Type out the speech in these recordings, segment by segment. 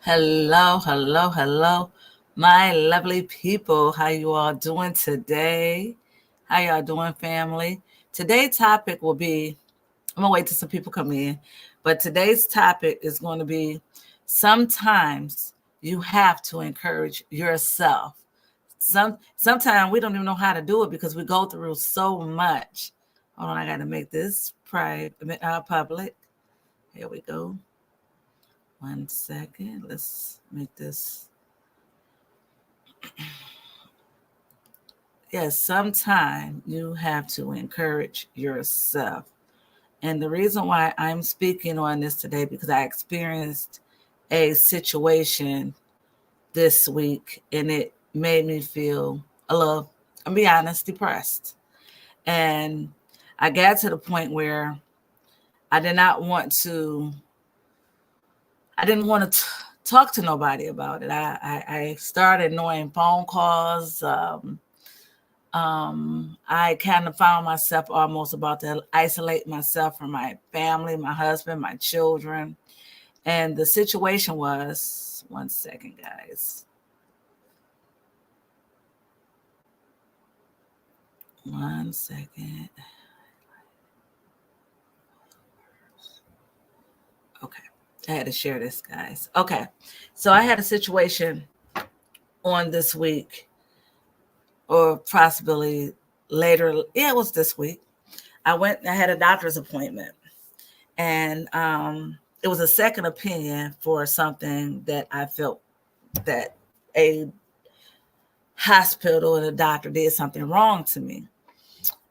Hello, hello, hello, my lovely people. How you all doing today? How y'all doing, family? Today's topic will be, I'm gonna wait till some people come in, but today's topic is going to be sometimes you have to encourage yourself. Sometimes we don't even know how to do it because we go through so much. Hold on, I gotta make this private, public. Here we go. 1 second. Let's make this. Yes, sometimes you have to encourage yourself. And the reason why I'm speaking on this today, because I experienced a situation this week and it made me feel a little, I'll be honest, depressed. And I got to the point where I did not want to, I didn't want to talk to nobody about it. I started knowing phone calls. I kind of found myself almost about to isolate myself from my family, my husband, my children. And the situation was, 1 second, guys. 1 second. Okay. I had to share this, guys. Okay. So I had a situation on this week, or possibly later. Yeah, it was this week. I had a doctor's appointment, and it was a second opinion for something that I felt that a hospital and a doctor did something wrong to me.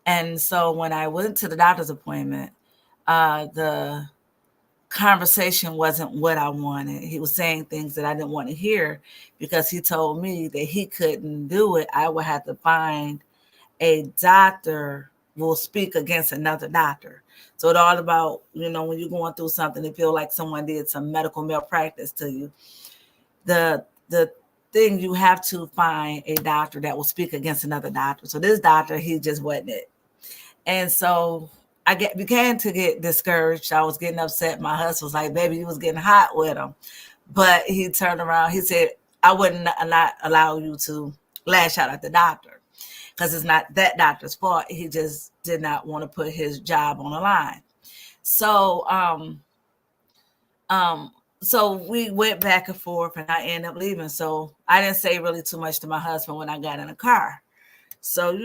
And so when I went to the doctor's appointment, the conversation wasn't what I wanted. He was saying things that I didn't want to hear because he told me that he couldn't do it. I would have to find a doctor will speak against another doctor. So it's all about, when you're going through something, it feel like someone did some medical malpractice to you. The thing, you have to find a doctor that will speak against another doctor. So this doctor, he just wasn't it. And so began to get discouraged. I was getting upset. My husband was like, baby, you was getting hot with him. But he turned around. He said, I wouldn't not allow you to lash out at the doctor because it's not that doctor's fault. He just did not want to put his job on the line. So, so we went back and forth and I ended up leaving. So I didn't say really too much to my husband when I got in the car. So,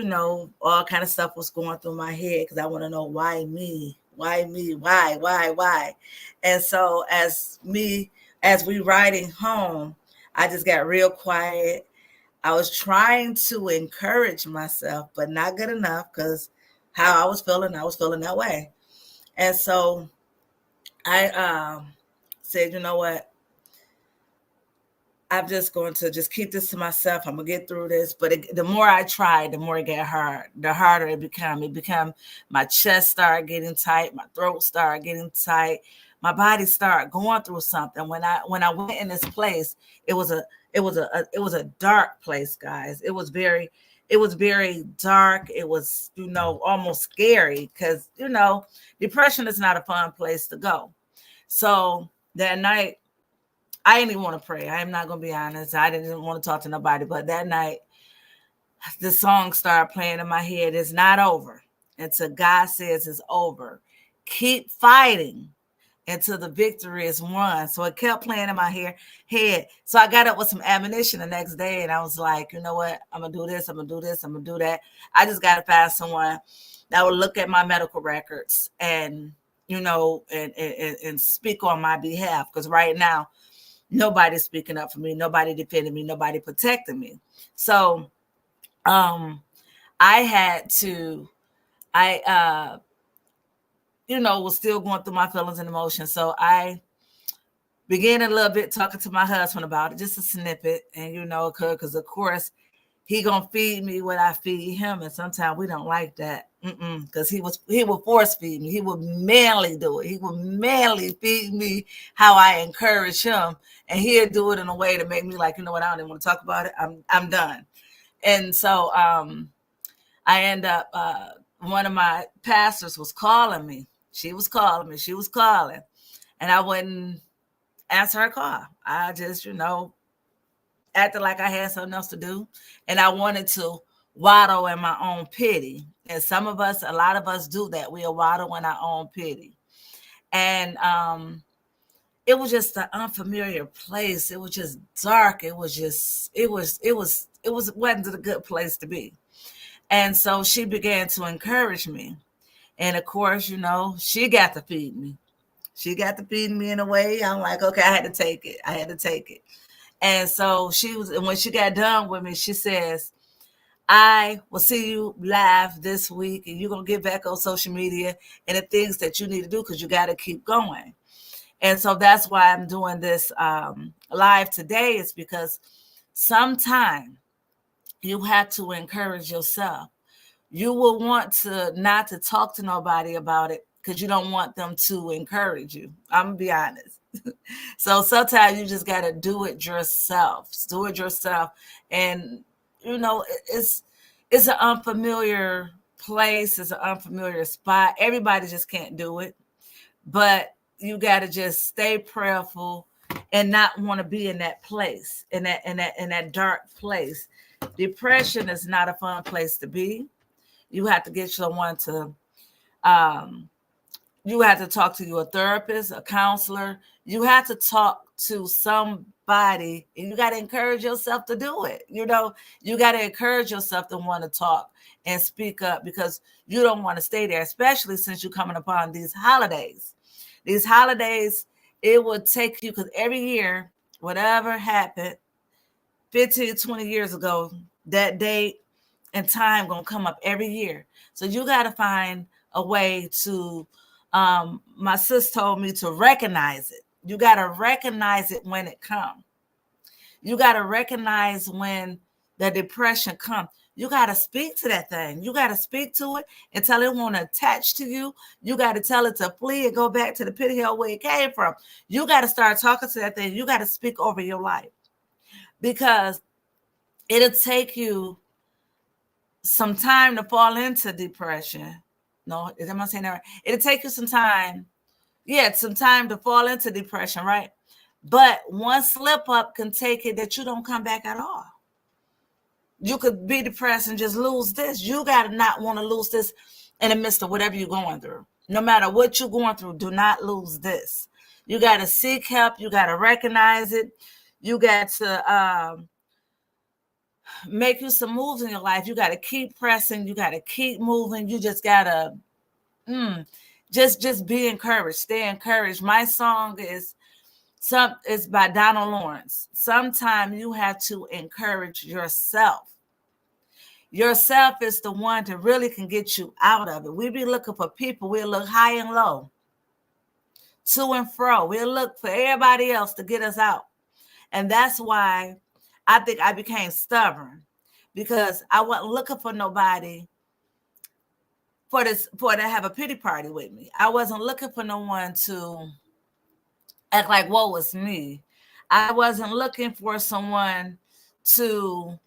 all kind of stuff was going through my head because I want to know why me, why. And so as we riding home, I just got real quiet. I was trying to encourage myself, but not good enough because how I was feeling that way. And so I said, you know what? I'm just going to just keep this to myself. I'm gonna get through this. But the more I tried, the more it got hard. The harder it became. My chest started getting tight. My throat started getting tight. My body started going through something. When I went in this place, it was a dark place, guys. It was very dark. It was, almost scary because, depression is not a fun place to go. So that night, I didn't even want to pray. I am not going to be honest. I didn't want to talk to nobody. But that night, the song started playing in my head. It's not over until God says it's over. Keep fighting until the victory is won. So it kept playing in my head. So I got up with some ammunition the next day and I was like, you know what? I'm going to do this. I'm going to do this. I'm going to do that. I just got to find someone that would look at my medical records and, and speak on my behalf. Because right now, nobody's speaking up for me. Nobody defending me. Nobody protecting me. So I had to, was still going through my feelings and emotions. So I began a little bit talking to my husband about it, just a snippet. And, because of course, he gonna feed me what I feed him. And sometimes we don't like that. Because he would force feed me. He would manly do it. He would manly feed me how I encourage him. And he'd do it in a way to make me like, you know what, I don't even want to talk about it. I'm done. And so I end up, one of my pastors was calling me. She was calling. And I wasn't answer her call. I just, acted like I had something else to do. And I wanted to waddle in my own pity. And a lot of us do that. We'll waddle in our own pity. And it was just an unfamiliar place. It was just dark. Wasn't a good place to be. And so she began to encourage me. And of course, she got to feed me. She got to feed me in a way. I'm like, okay, I had to take it. I had to take it. And so when she got done with me, she says, I will see you live this week, and you're going to get back on social media and the things that you need to do, because you got to keep going. And so that's why I'm doing this live today, is because sometime you have to encourage yourself. You will want to not to talk to nobody about it because you don't want them to encourage you. I'm going to be honest. So sometimes you just got to do it yourself. Do it yourself. And, it's an unfamiliar place. It's an unfamiliar spot. Everybody just can't do it. But you got to just stay prayerful and not want to be in that place, in that dark place. Depression is not a fun place to be. You have to get someone to, you have to talk to your therapist, a counselor. You have to talk to somebody, and you got to encourage yourself to do it. You got to encourage yourself to want to talk and speak up, because you don't want to stay there, especially since you're coming upon these holidays. These holidays, it would take you, because every year, whatever happened 15, 20 years ago, that date and time going to come up every year. So you got to find a way to, my sis told me to recognize it. You got to recognize it when it comes. You got to recognize when the depression comes. You got to speak to that thing. You got to speak to it and tell it won't attach to you. You got to tell it to flee and go back to the pit hell where it came from. You got to start talking to that thing. You got to speak over your life, because it'll take you some time to fall into depression. No, am I saying that right? It'll take you some time. Yeah, some time to fall into depression, right? But one slip up can take it that you don't come back at all. You could be depressed and just lose this. You got to not want to lose this in the midst of whatever you're going through. No matter what you're going through, do not lose this. You got to seek help. You got to recognize it. You got to make you some moves in your life. You got to keep pressing. You got to keep moving. You just got to just be encouraged. Stay encouraged. My song is by Donald Lawrence. Sometimes you have to encourage yourself. Yourself is the one that really can get you out of it. We be looking for people. We'll look high and low, to and fro. We'll look for everybody else to get us out. And that's why I think I became stubborn, because I wasn't looking for nobody to have a pity party with me. I wasn't looking for no one to act like, woe was me. I wasn't looking for someone to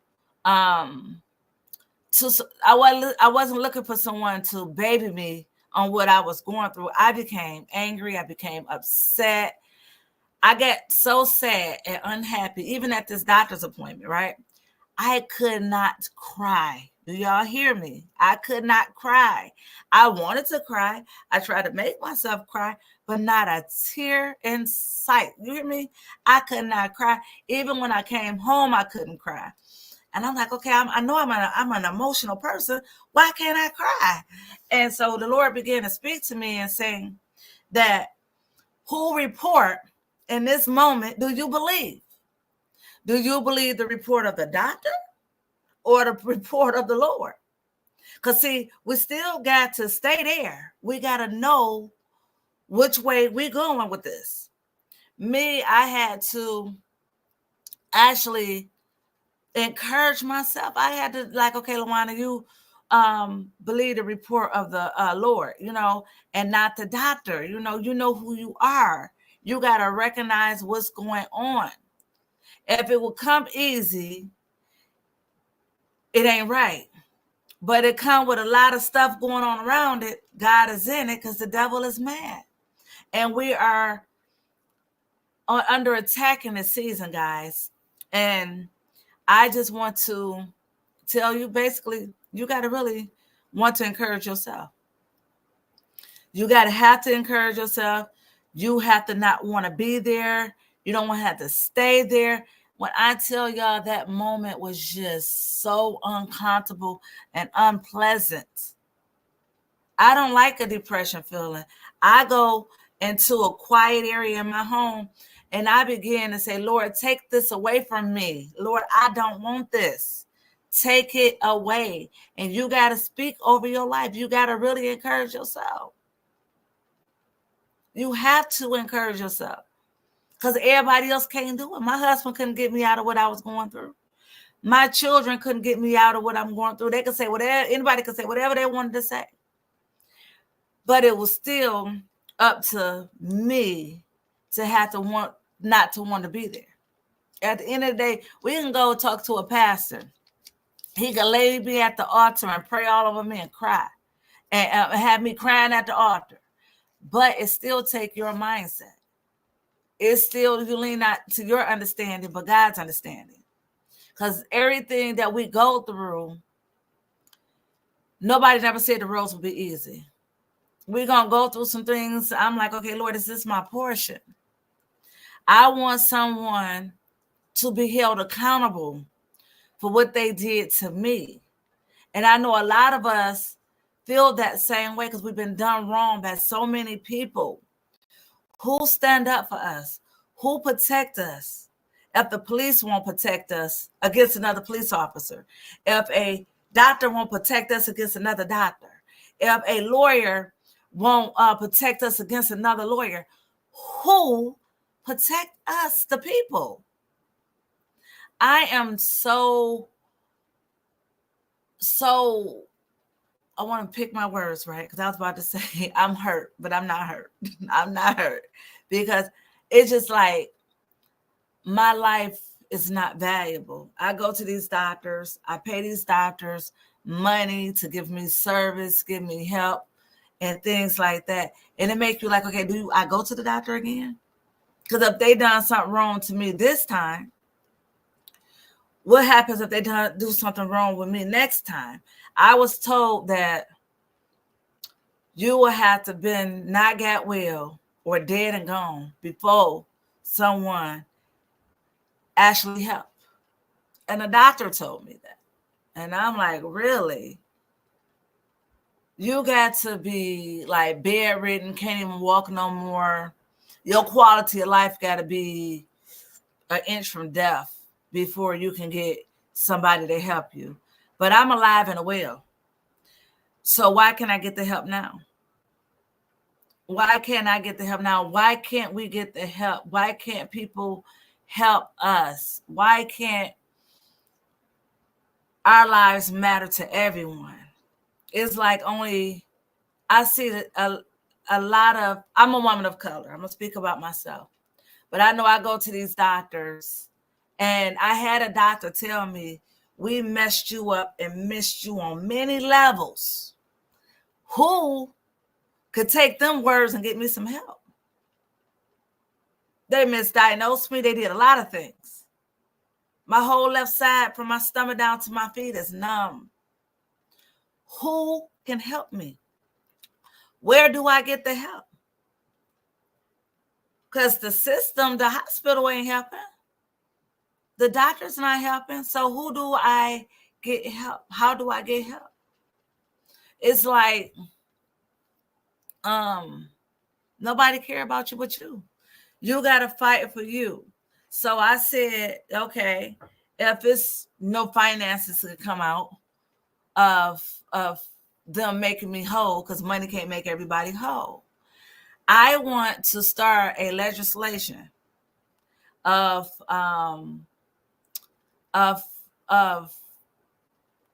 I wasn't looking for someone to baby me on what I was going through. I became angry. I became upset. I got so sad and unhappy, even at this doctor's appointment, right? I could not cry. Do y'all hear me? I could not cry. I wanted to cry. I tried to make myself cry, but not a tear in sight. You hear me? I could not cry. Even when I came home, I couldn't cry. And I'm like, okay, I know I'm an emotional person. Why can't I cry? And so the Lord began to speak to me and saying that, who report in this moment do you believe? Do you believe the report of the doctor or the report of the Lord? Because, see, we still got to stay there. We got to know which way we're going with this. Me, I had to actually encourage myself. I had to, like, okay, Luana, you believe the report of the Lord, and not the doctor. You know who you are. You got to recognize what's going on. If it will come easy, it ain't right. But it come with a lot of stuff going on around it. God is in it, because the devil is mad. And we are under attack in this season, guys. And I just want to tell you, basically, you got to really want to encourage yourself. You got to have to encourage yourself. You have to not want to be there. You don't want to have to stay there. When I tell y'all, that moment was just so uncomfortable and unpleasant. I don't like a depression feeling. I go into a quiet area in my home and I begin to say, Lord, take this away from me. Lord, I don't want this. Take it away. And you got to speak over your life. You got to really encourage yourself. You have to encourage yourself because everybody else can't do it. My husband couldn't get me out of what I was going through. My children couldn't get me out of what I'm going through. They could say whatever, anybody could say whatever they wanted to say. But it was still up to me to have to want, not to want to be there. At the end of the day, we can go talk to a pastor. He can lay me at the altar and pray all over me and cry and have me crying at the altar. But it still take your mindset. It's still, you lean not to your understanding, but God's understanding. Because everything that we go through, nobody never said the roads will be easy. We're going to go through some things. I'm like, okay, Lord, is this my portion? I want someone to be held accountable for what they did to me. And I know a lot of us feel that same way because we've been done wrong by so many people who stand up for us, who protect us. If the police won't protect us against another police officer, if a doctor won't protect us against another doctor, if a lawyer won't protect us against another lawyer, who protect us, the people? I am so I want to pick my words right because I was about to say I'm hurt, but I'm not hurt. I'm not hurt because it's just like my life is not valuable. I go to these doctors. I pay these doctors money to give me service, give me help, and things like that. And it makes you like, okay, I go to the doctor again? Because if they done something wrong to me this time, what happens if they do something wrong with me next time? I was told that you will have to been not got well or dead and gone before someone actually helped. And the doctor told me that. And I'm like, really? You got to be like bedridden, can't even walk no more. Your quality of life got to be an inch from death before you can get somebody to help you. But I'm alive and well. So why can't I get the help now? Why can't I get the help now? Why can't we get the help? Why can't people help us? Why can't our lives matter to everyone? It's like only, I see that a lot of, I'm a woman of color. I'm going to speak about myself. But I know I go to these doctors and I had a doctor tell me, we messed you up and missed you on many levels. Who could take them words and get me some help? They misdiagnosed me. They did a lot of things. My whole left side from my stomach down to my feet is numb. Who can help me? Where do I get the help? Because the system, the hospital ain't helping. The doctor's not helping. So who do I get help? How do I get help? It's like, nobody care about you but you. You got to fight for you. So I said, okay, if it's no finances to come out of them making me whole, because money can't make everybody whole, I want to start a legislation of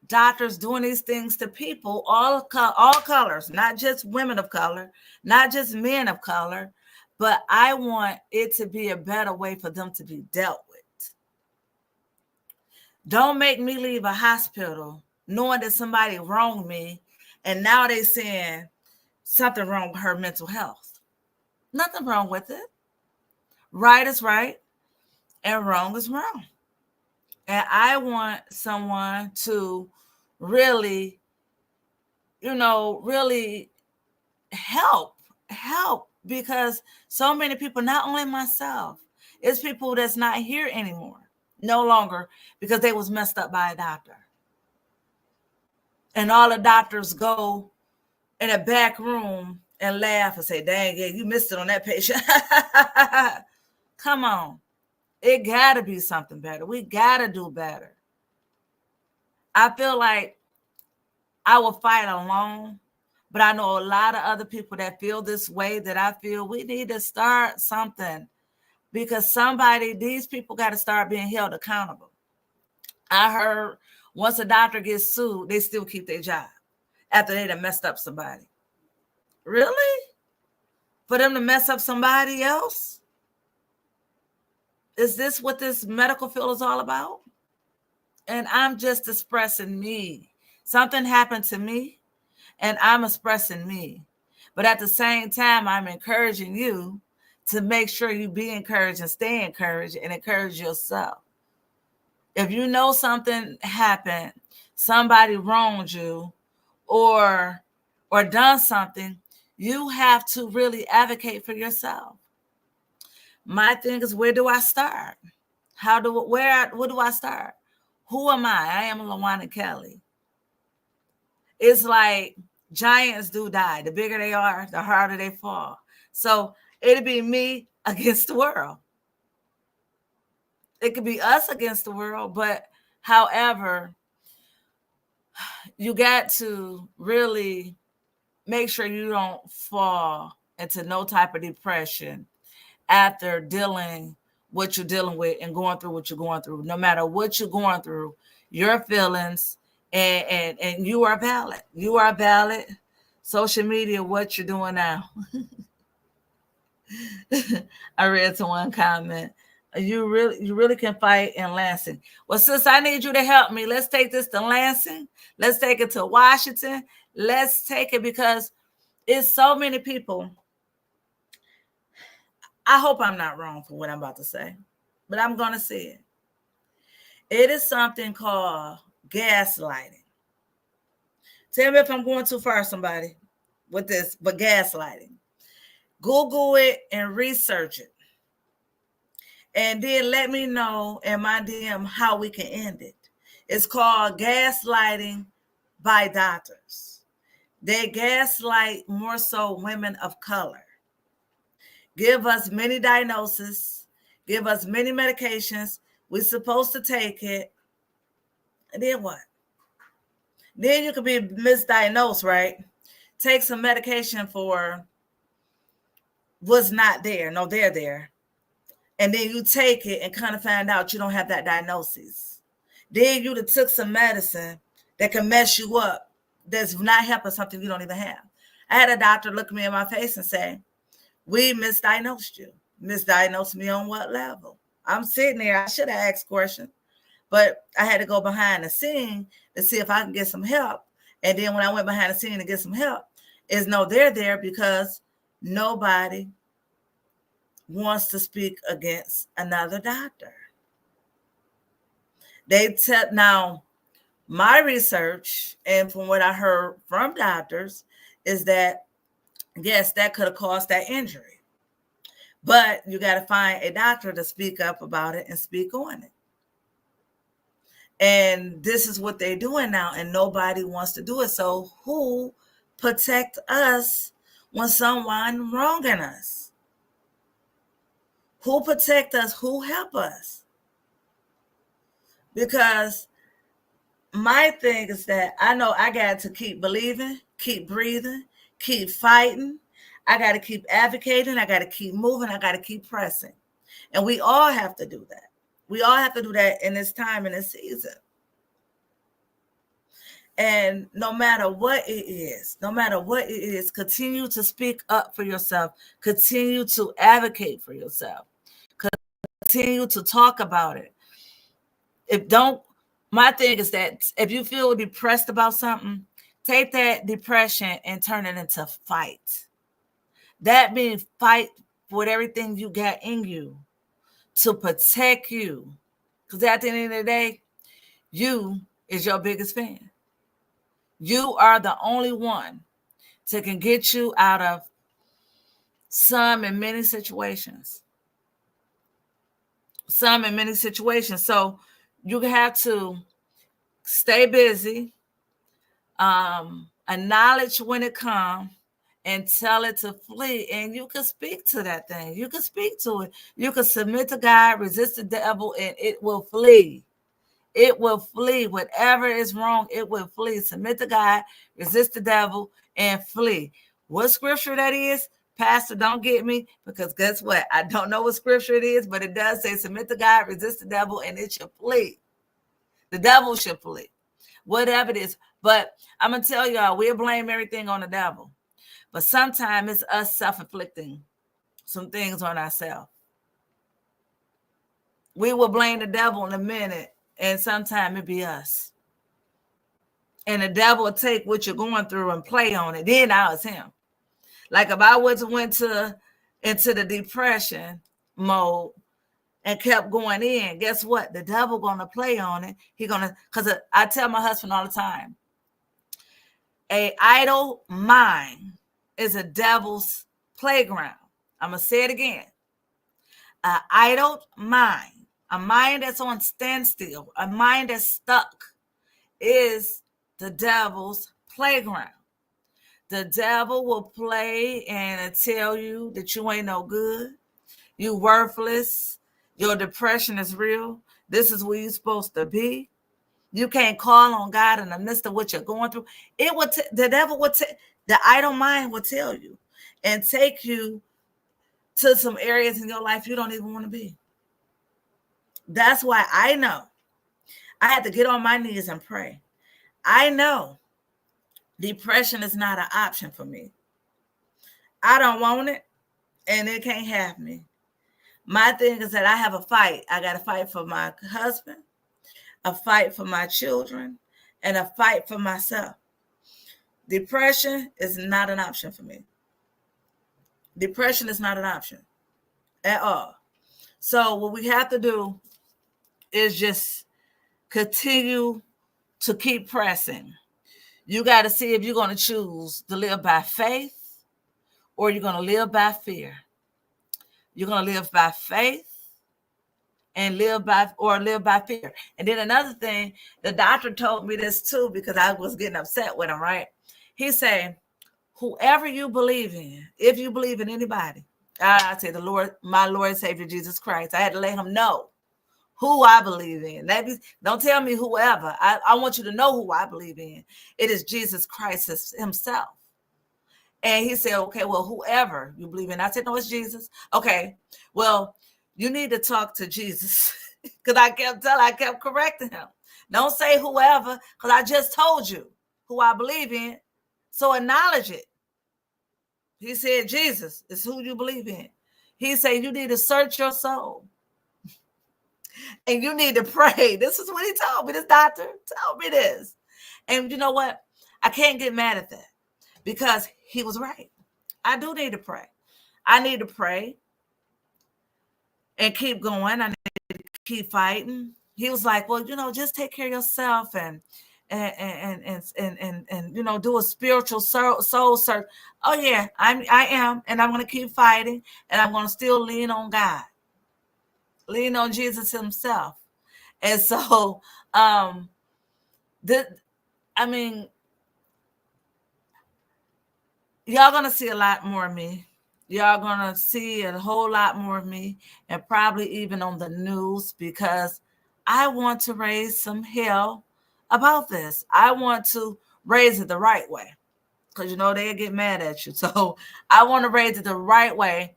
doctors doing these things to people, all colors, not just women of color, not just men of color, but I want it to be a better way for them to be dealt with. Don't make me leave a hospital knowing that somebody wronged me and now they saying something wrong with her mental health. Nothing wrong with it. Right is right and wrong is wrong. And I want someone to really, really help because so many people, not only myself, it's people that's not here anymore, no longer, because they was messed up by a doctor. And all the doctors go in a back room and laugh and say, dang, yeah, you missed it on that patient. Come on. It gotta be something better. We gotta do better. I feel like I will fight alone, but I know a lot of other people that feel this way that I feel. We need to start something because these people got to start being held accountable. I heard once a doctor gets sued, they still keep their job after they done messed up somebody. Really? For them to mess up somebody else? Is this what this medical field is all about? And I'm just expressing me. Something happened to me, and I'm expressing me. But at the same time, I'm encouraging you to make sure you be encouraged and stay encouraged and encourage yourself. If you know something happened, somebody wronged you or done something, you have to really advocate for yourself. My thing is, where do I start? Where do I start? Who am I? I am LaWanda Kelly. It's like giants do die. The bigger they are, the harder they fall. So it'll be me against the world. It could be us against the world, but however, you got to really make sure you don't fall into no type of depression after dealing what you're dealing with and going through what you're going through. No matter what you're going through, your feelings and you are valid. You are valid. Social media, what you're doing now. I read to one comment. You really can fight in Lansing. Well, sis, I need you to help me. Let's take this to Lansing. Let's take it to Washington. Let's take it because it's so many people. I hope I'm not wrong for what I'm about to say, but I'm going to say it. It is something called gaslighting. Tell me if I'm going too far, somebody, with this, but gaslighting. Google it and research it. And then let me know in my DM how we can end it. It's called gaslighting by doctors. They gaslight more so women of color. Give us many diagnoses, give us many medications. We're supposed to take it. And then what? Then you could be misdiagnosed, right? Take some medication for what's not there. No, they're there. And then you take it and kind of find out you don't have that diagnosis. Then you took some medicine that can mess you up, that's not helping something you don't even have. I had a doctor look me in my face and say, we misdiagnosed you. Misdiagnosed me on what level? I'm sitting there. I should have asked questions, but I had to go behind the scene to see if I can get some help. And then when I went behind the scene to get some help, they're there because nobody wants to speak against another doctor. Now, my research and from what I heard from doctors is that, yes, that could have caused that injury. But you got to find a doctor to speak up about it and speak on it. And this is what they're doing now, and nobody wants to do it. So who protect us when someone wronging us? Who protect us? Who help us? Because my thing is that I know I got to keep believing, keep breathing, keep fighting. I got to keep advocating. I got to keep moving. I got to keep pressing. And we all have to do that. We all have to do that in this time, in this season. And no matter what it is, continue to speak up for yourself. Continue to advocate for yourself. Continue to talk about it. My thing is that if you feel depressed about something, take that depression and turn it into fight. That means fight with everything you got in you. to protect you. Because at the end of the day, you is your biggest fan. You are the only one that can get you out of some and many situations. So you have to stay busy, acknowledge when it comes, and tell it to flee. And you can speak to that thing. You can speak to it. You can submit to God, resist the devil, and it will flee. It will flee. Whatever is wrong, it will flee. Submit to God, resist the devil, and flee. What scripture that is, Pastor, don't get me, because guess what? I don't know what scripture it is, but it does say submit to God, resist the devil, and it should flee. The devil should flee. Whatever it is. But I'm going to tell y'all, we'll blame everything on the devil. But sometimes it's us self-inflicting some things on ourselves. We will blame the devil in a minute, and sometimes it be us. And the devil will take what you're going through and play on it. Then now it's him. Like if I went into the depression mode and kept going in, guess what? The devil gonna play on it. Because I tell my husband all the time, a idle mind is a devil's playground. I'm gonna say it again. An idle mind, a mind that's on standstill, a mind that's stuck, is the devil's playground. The devil will play and tell you that you ain't no good, you worthless, your depression is real, this is where you're supposed to be. You can't call on God in the midst of what you're going through. The devil will the idle mind will tell you and take you to some areas in your life you don't even want to be. That's why I know I had to get on my knees and pray. I know depression is not an option for me. I don't want it, and it can't have me. My thing is that I have a fight. I got to fight for my husband, a fight for my children, and a fight for myself. Depression is not an option for me. Depression is not an option at all. So what we have to do is just continue to keep pressing. You got to see if you're going to choose to live by faith or you're going to live by fear. You're going to live by faith and live by fear. And then another thing, the doctor told me this too, because I was getting upset with him, right? He said, whoever you believe in, if you believe in anybody, I say the Lord, my Lord and Savior, Jesus Christ, I had to let him know who I believe in. Don't tell me whoever. I want you to know who I believe in. It is Jesus Christ himself. And he said, okay, well, whoever you believe in. I said, no, it's Jesus. Okay, well, you need to talk to Jesus. Because I kept correcting him. Don't say whoever, because I just told you who I believe in. So acknowledge it. He said, Jesus is who you believe in. He said, you need to search your soul. And you need to pray. This is what he told me. This doctor told me this. And you know what? I can't get mad at that because he was right. I do need to pray. I need to pray and keep going. I need to keep fighting. He was like, well, just take care of yourself and do a spiritual soul search. Oh yeah, I am. And I'm going to keep fighting and I'm going to still lean on God. Lean on Jesus himself. And so, y'all going to see a lot more of me. Y'all going to see a whole lot more of me, and probably even on the news, because I want to raise some hell about this. I want to raise it the right way, because they'll get mad at you. So I want to raise it the right way,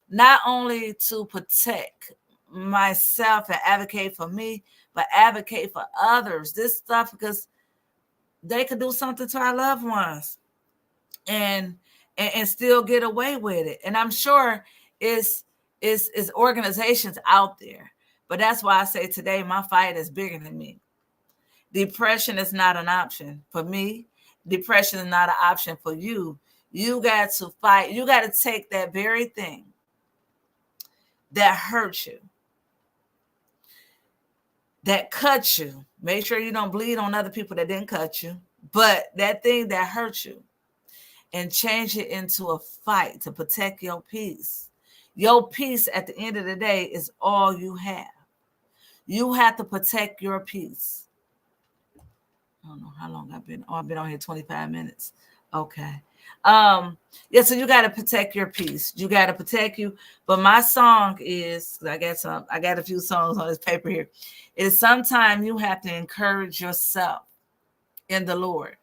not only to protect myself and advocate for me, but advocate for others. This stuff, because they could do something to our loved ones and still get away with it. And I'm sure it's organizations out there, but that's why I say today my fight is bigger than me. Depression is not an option for me. Depression is not an option for you. You got to fight. You got to take that very thing that hurts you that cut you. Make sure you don't bleed on other people that didn't cut you, but that thing that hurt you, and change it into a fight to protect your peace. Your peace at the end of the day is all you have. You have to protect your peace. I don't know how long I've been. Oh, I've been on here 25 minutes. Okay. Yeah, so you got to protect your peace. You got to protect you. But my song is, I got a few songs on this paper here. Is sometimes you have to encourage yourself in the Lord.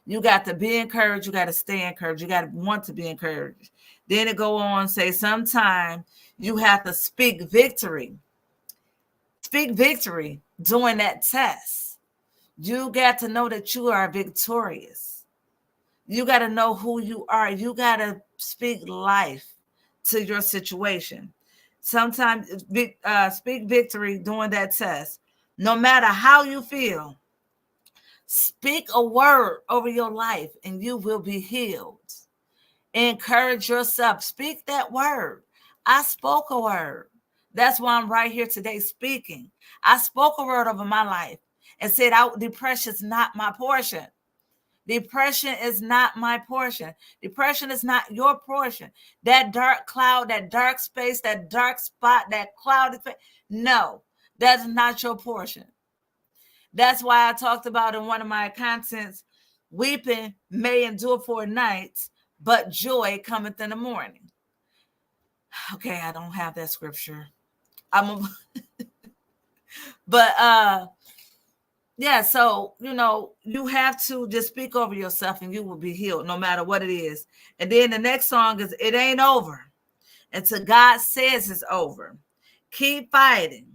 You got to be encouraged. You got to stay encouraged. You got to want to be encouraged. Then it go on, say, sometimes you have to speak victory. Speak victory during that test. You got to know that you are victorious. You got to know who you are. You got to speak life to your situation. Sometimes speak victory during that test. No matter how you feel, speak a word over your life and you will be healed. Encourage yourself. Speak that word. I spoke a word. That's why I'm right here today speaking. I spoke a word over my life and said, depression is not my portion. Depression is not my portion. Depression is not your portion. That dark cloud, that dark space, that dark spot, that cloudy face. No, that's not your portion. That's why I talked about in one of my contents, weeping may endure for a night, but joy cometh in the morning. Okay, I don't have that scripture. Yeah, so, you have to just speak over yourself and you will be healed no matter what it is. And then the next song is It Ain't Over Until God Says It's Over. Keep fighting.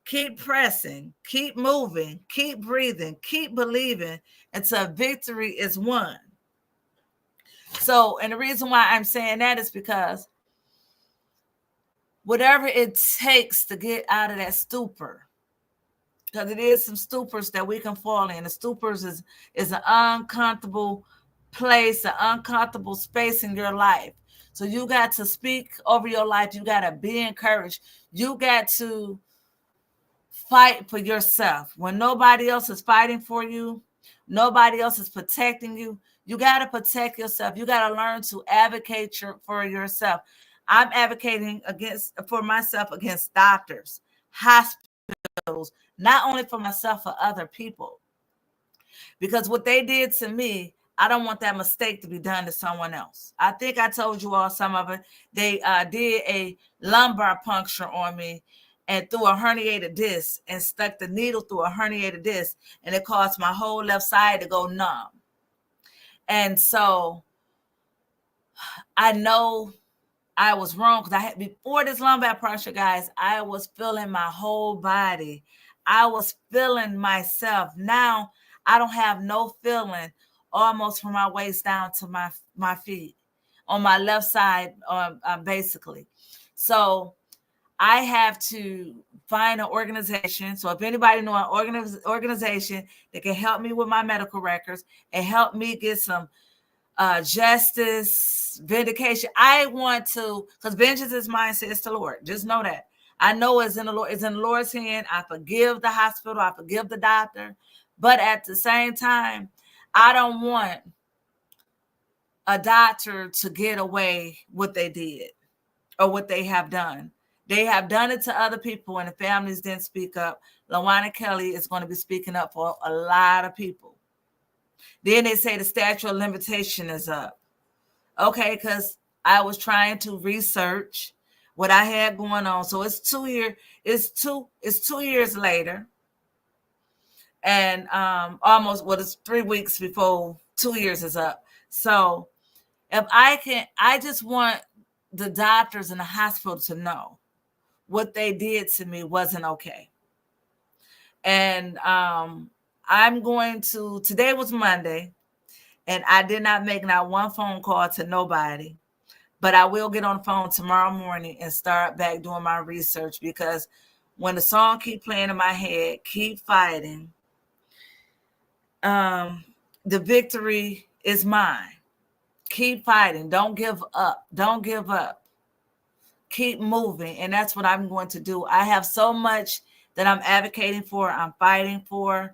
Keep pressing, keep moving, keep breathing, keep believing until victory is won. So, and the reason why I'm saying that is because whatever it takes to get out of that stupor, because it is some stupors that we can fall in. The stupors is an uncomfortable place, an uncomfortable space in your life. So you got to speak over your life. You got to be encouraged. You got to fight for yourself. When nobody else is fighting for you, nobody else is protecting you, you got to protect yourself. You got to learn to advocate for yourself. I'm advocating for myself against doctors, hospitals, not only for myself, for other people. Because what they did to me, I don't want that mistake to be done to someone else. I think I told you all some of it. They did a lumbar puncture on me and threw a herniated disc and stuck the needle through a herniated disc, and it caused my whole left side to go numb. And so I know I was wrong because before this lumbar puncture, guys, I was feeling my whole body. I was feeling myself. Now I don't have no feeling almost from my waist down to my feet on my left side, basically. So I have to find an organization. So if anybody know an organization that can help me with my medical records and help me get some justice, vindication. I want to, because vengeance is mine, says the Lord. Just know that. I know it's in the Lord's hand. I forgive the hospital. I forgive the doctor. But at the same time, I don't want a doctor to get away what they did or what they have done. They have done it to other people, and the families didn't speak up. LaWanna Kelly is going to be speaking up for a lot of people. Then they say the statute of limitation is up. Okay, because I was trying to research what I had going on. So it's 2 years. It's 2 years later, and it's 3 weeks before 2 years is up. So if I just want the doctors and the hospital to know what they did to me wasn't okay. And I'm going to, today was Monday, and I did not make not one phone call to nobody, but I will get on the phone tomorrow morning and start back doing my research, because when the song keep playing in my head, keep fighting, the victory is mine. Keep fighting. Don't give up. Don't give up. Keep moving. And that's what I'm going to do. I have so much that I'm advocating for, I'm fighting for.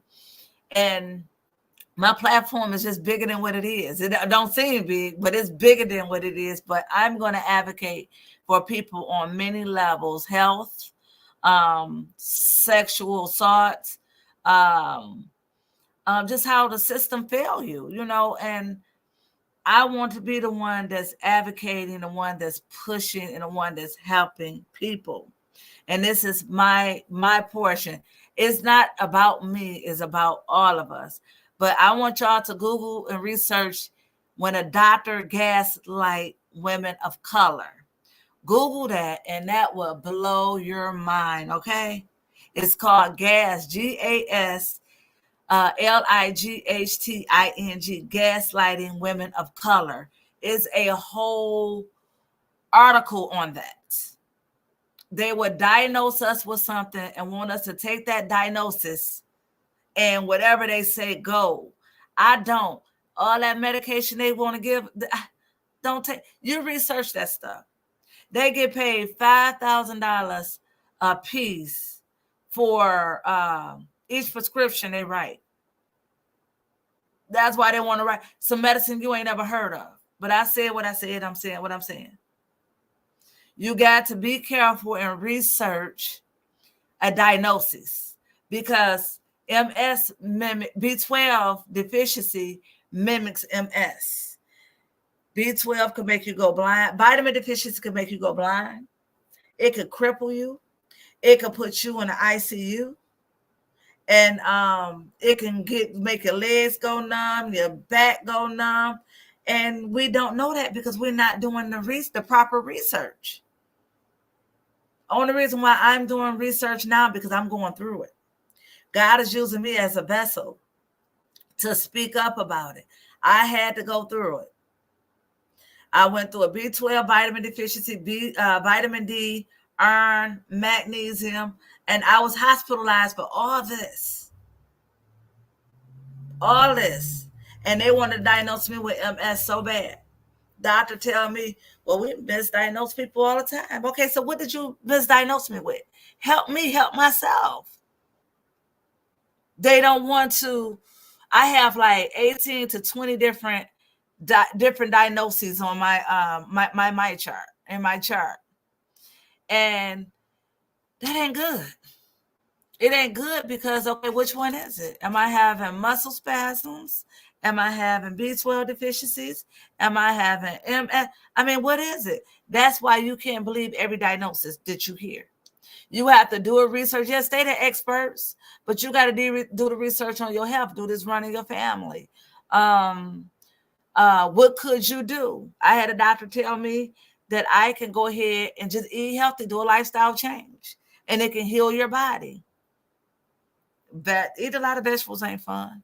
And my platform is just bigger than what it is. It don't seem big, but it's bigger than what it is. But I'm going to advocate for people on many levels: health, sexual assault, um, just how the system fail you, and I want to be the one that's advocating, the one that's pushing, and the one that's helping people. And this is my portion. It's not about me, it's about all of us. But I want y'all to Google and research when a doctor gaslight women of color. Google that, and that will blow your mind, okay? It's called GAS, GAS, LIGHTING, gaslighting women of color. Is a whole article on that. They would diagnose us with something and want us to take that diagnosis and whatever they say, go. I don't. All that medication they want to give, don't take. You research that stuff. They get paid $5,000 a piece for each prescription they write. That's why they want to write some medicine you ain't never heard of. But I said what I said. I'm saying what I'm saying. You got to be careful and research a diagnosis, because MS B12 deficiency mimics MS. B12 could make you go blind. Vitamin deficiency could make you go blind. It could cripple you. It could put you in the ICU. And it can make your legs go numb, your back go numb. And we don't know that because we're not doing the proper research. Only reason why I'm doing research now because I'm going through it. God is using me as a vessel to speak up about it. I had to go through it. I went through a B12 vitamin deficiency, vitamin D, iron, magnesium, and I was hospitalized for all this. All this. And they wanted to diagnose me with MS so bad. Doctor tell me, well, we misdiagnose people all the time. Okay, so what did you misdiagnose me with? Help me help myself. They don't want to. I have like 18 to 20 different diagnoses on my chart, in my chart. And that ain't good. It ain't good because, okay, which one is it? Am I having muscle spasms? Am I having B12 deficiencies? Am I having MS? I mean, what is it? That's why you can't believe every diagnosis that you hear. You have to do a research. Yes, they're the experts, but you got to do the research on your health. Do this running your family. What could you do? I had a doctor tell me that I can go ahead and just eat healthy, do a lifestyle change, and it can heal your body. But eat a lot of vegetables ain't fun.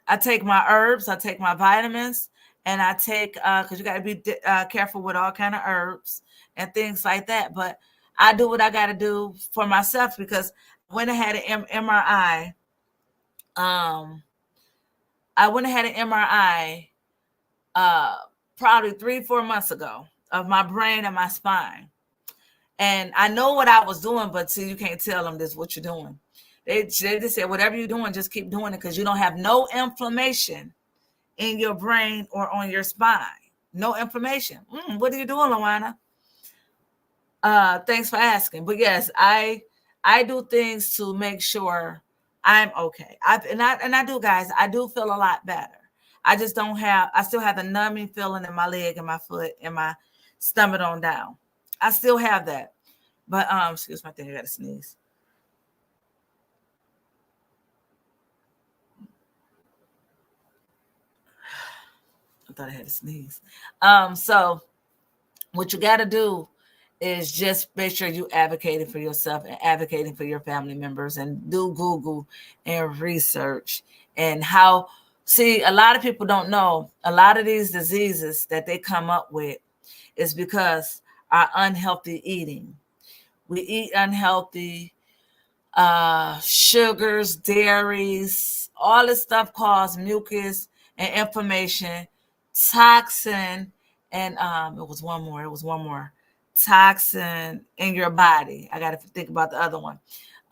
I take my herbs, I take my vitamins, and I take, because you got to be careful with all kind of herbs and things like that. But I do what I got to do for myself because when I had an MRI, probably 3-4 months ago of my brain and my spine. And I know what I was doing, but see, you can't tell them this what you're doing. They just said, whatever you're doing, just keep doing it because you don't have no inflammation in your brain or on your spine. No inflammation. What are you doing, Luana? Thanks for asking. But yes, I do things to make sure I'm okay. I do, guys. I do feel a lot better. I still have the numbing feeling in my leg and my foot and my stomach on down. I still have that. But excuse me, I think I got to sneeze. I thought I had to sneeze. So what you got to do is just make sure you advocating for yourself and advocating for your family members, and do Google and research and how. See, a lot of people don't know a lot of these diseases that they come up with is because our unhealthy eating. We eat unhealthy, sugars, dairies, all this stuff causes mucus and inflammation, toxin, and it was one more toxin in your body. I got to think about the other one.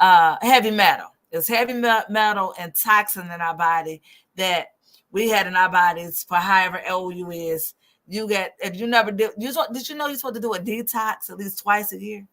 heavy metal. It's heavy metal and toxin in our body that we had in our bodies for however old you is. You get, if you never did, did you know you're supposed to do a detox at least twice a year?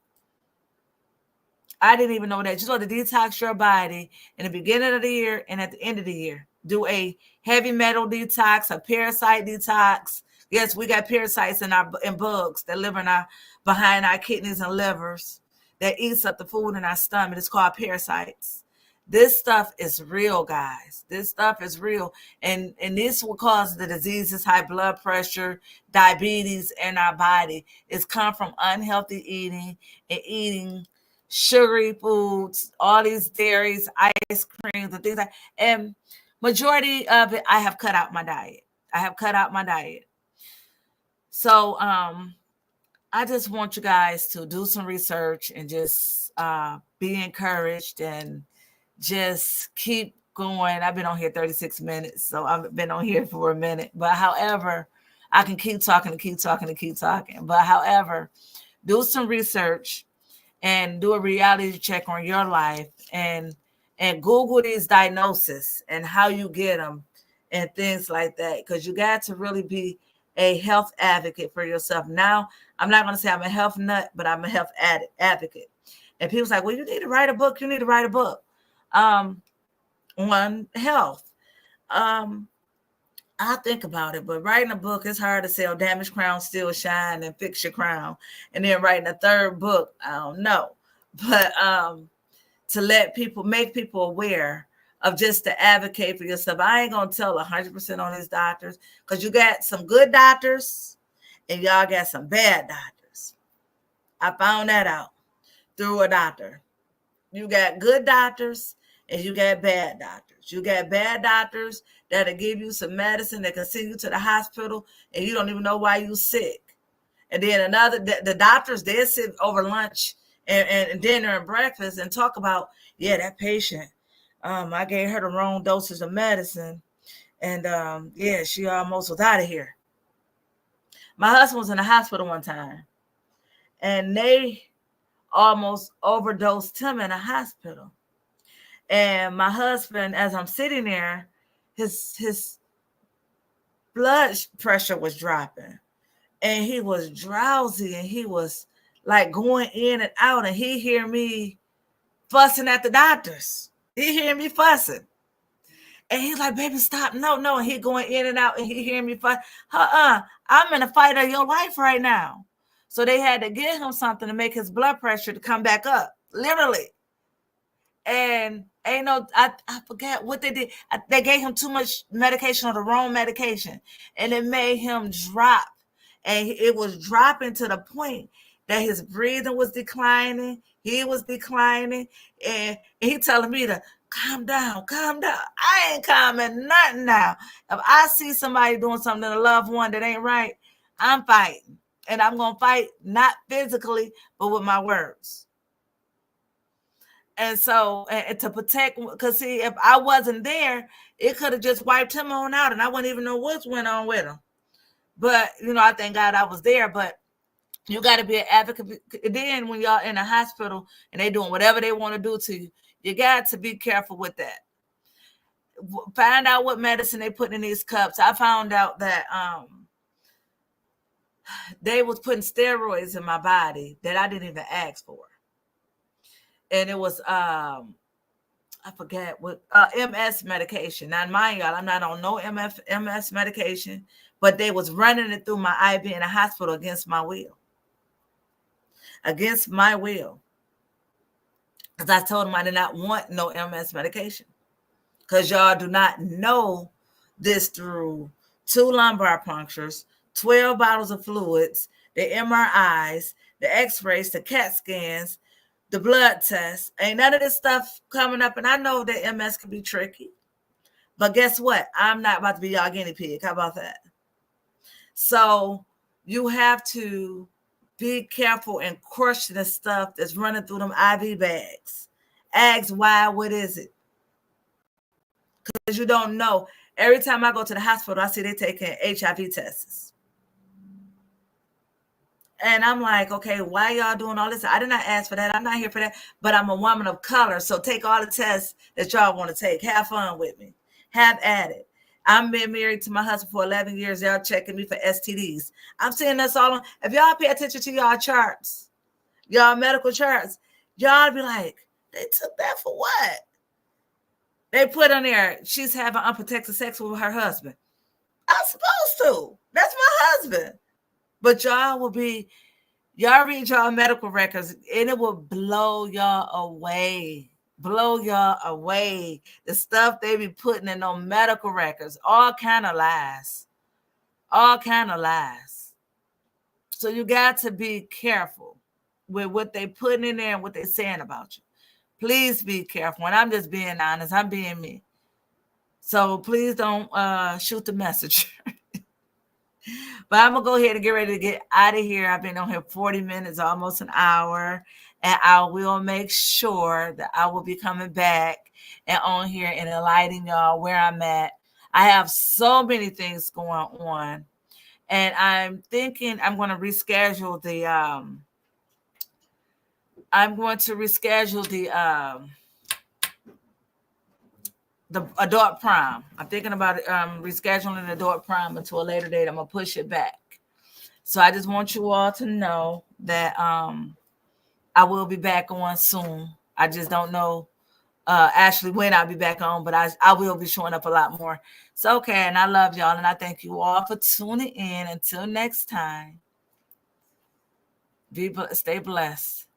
I didn't even know that. You're supposed to detox your body in the beginning of the year and at the end of the year. Do a heavy metal detox, a parasite detox. Yes, we got parasites in bugs that live in our behind our kidneys and livers that eats up the food in our stomach. It's called parasites. This stuff is real, guys. This stuff is real. And this will cause the diseases, high blood pressure, diabetes in our body. It's come from unhealthy eating and eating sugary foods, all these dairies, ice creams, and things like. And majority of it, I have cut out my diet. I have cut out my diet. So I just want you guys to do some research and just be encouraged and just keep going. I've been on here 36 minutes, so I've been on here for a minute. But however, I can keep talking and keep talking and keep talking. But however, do some research and do a reality check on your life and Google these diagnoses and how you get them and things like that, because you got to really be a health advocate for yourself. Now, I'm not going to say I'm a health nut, but I'm a health advocate. And people's like, well, you need to write a book. You need to write a book on health. I'll think about it, but writing a book is hard to sell. Damaged crown still shine and fix your crown. And then writing a third book, I don't know. But to make people aware of just to advocate for yourself. I ain't going to tell 100% on these doctors, because you got some good doctors and y'all got some bad doctors. I found that out through a doctor. You got good doctors and you got bad doctors. You got bad doctors that'll give you some medicine that can send you to the hospital and you don't even know why you're sick. And then the doctors, they sit over lunch and dinner and breakfast and talk about, yeah, that patient, I gave her the wrong doses of medicine. And yeah, she almost was out of here. My husband was in the hospital one time and they almost overdosed him in a hospital. And my husband, as I'm sitting there, his blood pressure was dropping and he was drowsy and he was like going in and out, and he hear me fussing at the doctors. He hear me fussing. And he's like, baby, stop. No. And he going in and out and he hearing me fuss. I'm in a fight of your life right now. So they had to give him something to make his blood pressure to come back up, literally. And I forget what they did. They gave him too much medication, or the wrong medication, and it made him drop. And it was dropping to the point that his breathing was declining. He was declining, and he telling me to calm down. I ain't calming nothing now. If I see somebody doing something to a loved one that ain't right, I'm fighting. And I'm going to fight not physically, but with my words. And so, and to protect, because see, if I wasn't there, it could have just wiped him on out and I wouldn't even know what went on with him. But, I thank God I was there. But you got to be an advocate. Then when y'all in a hospital and they doing whatever they want to do to you, you got to be careful with that. Find out what medicine they put in these cups. I found out that they was putting steroids in my body that I didn't even ask for. And it was, I forget what, MS medication. Now, mind y'all, I'm not on no MS medication, but they was running it through my IV in a hospital against my will. Against my will. Because I told them I did not want no MS medication. Because y'all do not know this through 2 lumbar punctures, 12 bottles of fluids, the MRIs, the x-rays, the CAT scans, the blood tests. Ain't none of this stuff coming up. And I know that MS can be tricky. But guess what? I'm not about to be y'all guinea pig. How about that? So you have to be careful and crush the stuff that's running through them IV bags. Ask why, what is it? Because you don't know. Every time I go to the hospital, I see they taking HIV tests. And I'm like, okay, why y'all doing all this? I did not ask for that. I'm not here for that. But I'm a woman of color. So take all the tests that y'all want to take. Have fun with me. Have at it. I've been married to my husband for 11 years. Y'all checking me for STDs. I'm seeing this all on. If y'all pay attention to y'all charts, y'all medical charts, y'all be like, they took that for what? They put on there, she's having unprotected sex with her husband. I'm supposed to. That's my husband. But y'all read y'all medical records and it will blow y'all away. Blow y'all away. The stuff they be putting in on medical records, all kind of lies. All kind of lies. So you got to be careful with what they putting in there and what they saying about you. Please be careful. And I'm just being honest. I'm being me. So please don't shoot the messenger. But I'm going to go ahead and get ready to get out of here. I've been on here 40 minutes, almost an hour. And I will make sure that I will be coming back and on here and enlightening y'all where I'm at. I have so many things going on. And I'm thinking I'm going to reschedule the adult prom. I'm thinking about rescheduling the adult prom until a later date. I'm going to push it back. So I just want you all to know that I will be back on soon. I just don't know actually when I'll be back on, but I will be showing up a lot more. So, okay, and I love y'all, and I thank you all for tuning in. Until next time, stay blessed.